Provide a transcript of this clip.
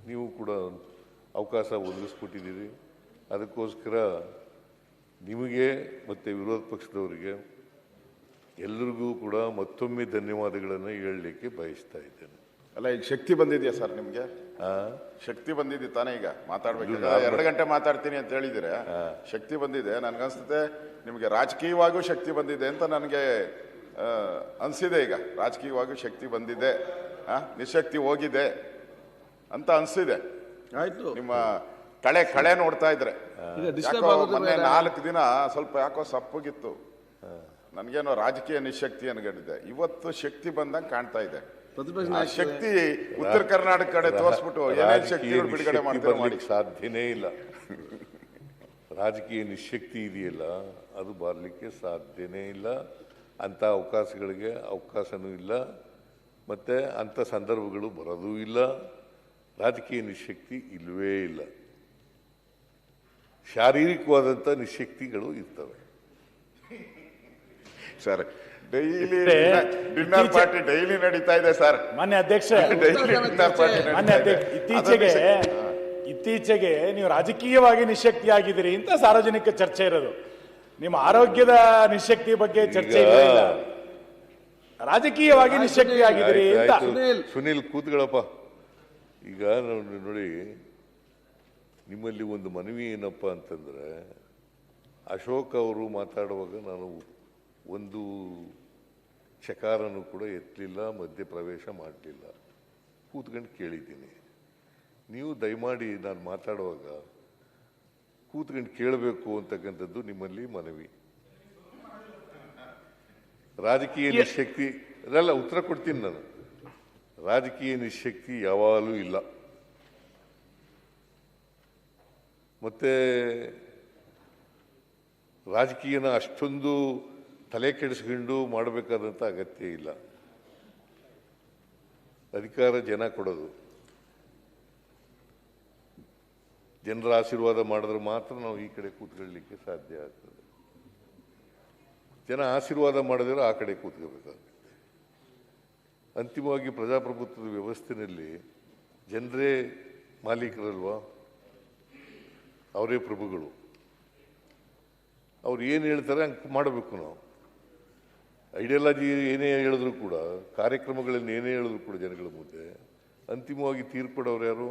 ನೀವು ಕೂಡ ಅವಕಾಶ ಒದಗಿಸ್ಕೊಟ್ಟಿದ್ದೀರಿ. ಅದಕ್ಕೋಸ್ಕರ ನಿಮಗೆ ಮತ್ತು ವಿರೋಧ ಪಕ್ಷದವರಿಗೆ ಎಲ್ಲರಿಗೂ ಕೂಡ ಮತ್ತೊಮ್ಮೆ ಧನ್ಯವಾದಗಳನ್ನು ಹೇಳಲಿಕ್ಕೆ ಬಯಸ್ತಾ ಇದ್ದೇನೆ. ಅಲ್ಲ, ಈಗ ಶಕ್ತಿ ಬಂದಿದೆಯಾ ಸರ್ ನಿಮಗೆ? ಶಕ್ತಿ ಬಂದಿದೆ ತಾನೇ? ಈಗ ಮಾತಾಡ್ಬೇಕು, 2 ಗಂಟೆ ಮಾತಾಡ್ತೀನಿ ಅಂತ ಹೇಳಿದ್ರೆ ಶಕ್ತಿ ಬಂದಿದೆ. ನನ್ಗನ್ಸುತ್ತೆ ನಿಮಗೆ ರಾಜಕೀಯವಾಗೂ ಶಕ್ತಿ ಬಂದಿದೆ ಅಂತ ನನಗೆ ಅನ್ಸಿದೆ. ಈಗ ರಾಜಕೀಯವಾಗೂ ಶಕ್ತಿ ಬಂದಿದೆ, ನಿಶಕ್ತಿ ಹೋಗಿದೆ ಅಂತ ಅನ್ಸಿದೆ. ಆಯ್ತು, ನಿಮ್ಮ ಕಳೆ ನೋಡ್ತಾ ಇದ್ರೆ. ಮೊನ್ನೆ 4 ದಿನ ಸ್ವಲ್ಪ ಯಾಕೋ ಸಪ್ಪಗಿತ್ತು, ನನ್ಗೇನೋ ರಾಜಕೀಯ ನಿಶಕ್ತಿ ಅನ್ಕೊಂಡಿದ್ದೆ. ಇವತ್ತು ಶಕ್ತಿ ಬಂದಂಗೆ ಕಾಣ್ತಾ ಇದೆ. ಶಕ್ತಿ ಉತ್ತರ ಕರ್ನಾಟಕ ಕಡೆ ತೋರಿಸ್ಬಿಟ್ಟು ಏನೇನು ಶಕ್ತಿಗಳು ಬಿಡುಗಡೆ ಮಾಡ್ತಾರೆ ಸಾಧ್ಯನೇ ಇಲ್ಲ. ರಾಜಕೀಯ ನಿಶಕ್ತಿ ಇದೆಯಲ್ಲ, ಅದು ಬರಲಿಕ್ಕೆ ಸಾಧ್ಯನೇ ಇಲ್ಲ. ಅಂಥ ಅವಕಾಶಗಳಿಗೆ ಅವಕಾಶನೂ ಇಲ್ಲ, ಮತ್ತು ಅಂಥ ಸಂದರ್ಭಗಳು ಬರೋದೂ ಇಲ್ಲ. ರಾಜಕೀಯ ನಿಶಕ್ತಿ ಇಲ್ಲವೇ ಇಲ್ಲ. ಶಾರೀರಿಕವಾದಂಥ ನಿಶಕ್ತಿಗಳು ಇರ್ತವೆ sir. Daily dinner party daily ನಡೀತಾ ಇದೆ ಸರ್. ಮಾನ್ಯ ಅಧ್ಯಕ್ಷ, ಇತ್ತೀಚೆಗೆ ನೀವು ರಾಜಕೀಯವಾಗಿ ನಿಶಕ್ತಿ ಆಗಿದ್ದೀರಿ ಅಂತ ಸಾರ್ವಜನಿಕ ಚರ್ಚೆ ಇರೋದು. ನಿಮ್ಮ ಆರೋಗ್ಯದ ನಿಶಕ್ತಿ ಬಗ್ಗೆ ಚರ್ಚೆ ಇಲ್ಲ, ರಾಜಕೀಯವಾಗಿ ನಿಶಕ್ತಿ ಆಗಿದ್ದೀರಿ ಅಂತ. ಸುನೀಲ್ ಕೂತ್ಗಳಪ್ಪ. ಈಗ ನೋಡಿ, ನಿಮ್ಮಲ್ಲಿ ಒಂದು ಮನವಿ ಏನಪ್ಪ ಅಂತಂದ್ರೆ, ಅಶೋಕ್ ಅವರು ಮಾತಾಡುವಾಗ ನಾನು ಒಂದು ಚಕಾರನು ಕೂಡ ಎತ್ತಲಿಲ್ಲ, ಮಧ್ಯಪ್ರವೇಶ ಮಾಡಲಿಲ್ಲ, ಕೂತ್ಕೊಂಡು ಕೇಳಿದ್ದೀನಿ. ನೀವು ದಯಮಾಡಿ ನಾನು ಮಾತಾಡುವಾಗ ಕೂತ್ಕೊಂಡು ಕೇಳಬೇಕು ಅಂತಕ್ಕಂಥದ್ದು ನಿಮ್ಮಲ್ಲಿ ಮನವಿ. ರಾಜಕೀಯ ನಿಶಕ್ತಿ ಅದೆಲ್ಲ ಉತ್ತರ ಕೊಡ್ತೀನಿ ನಾನು. ರಾಜಕೀಯ ನಿಶಕ್ತಿ ಯಾವಾಗಲೂ ಇಲ್ಲ. ಮತ್ತೆ ರಾಜಕೀಯನ ಅಷ್ಟೊಂದು ತಲೆ ಕೆಡಿಸ್ಕೊಂಡು ಮಾಡಬೇಕಾದಂಥ ಅಗತ್ಯ ಇಲ್ಲ. ಅಧಿಕಾರ ಜನ ಕೊಡೋದು, ಜನರ ಆಶೀರ್ವಾದ ಮಾಡಿದ್ರೆ ಮಾತ್ರ ನಾವು ಈ ಕಡೆ ಕೂತ್ಕೊಳ್ಳಲಿಕ್ಕೆ ಸಾಧ್ಯ ಆಗ್ತದೆ. ಜನ ಆಶೀರ್ವಾದ ಮಾಡಿದ್ರೆ ಆ ಕಡೆ ಕೂತ್ಕೋಬೇಕಾಗುತ್ತೆ. ಅಂತಿಮವಾಗಿ ಪ್ರಜಾಪ್ರಭುತ್ವದ ವ್ಯವಸ್ಥೆಯಲ್ಲಿ ಜನರೇ ಮಾಲೀಕರಲ್ವಾ, ಅವರೇ ಪ್ರಭುಗಳು. ಅವ್ರು ಏನು ಹೇಳ್ತಾರೆ ಹಂಗೆ ಮಾಡಬೇಕು. ನಾವು ಐಡಿಯಾಲಜಿ ಏನೇ ಹೇಳಿದ್ರು ಕೂಡ, ಕಾರ್ಯಕ್ರಮಗಳನ್ನು ಏನೇ ಹೇಳಿದ್ರು ಕೂಡ ಜನಗಳ ಮುಂದೆ ಅಂತಿಮವಾಗಿ ತೀರ್ಪು ಕೊಡೋರು ಯಾರು?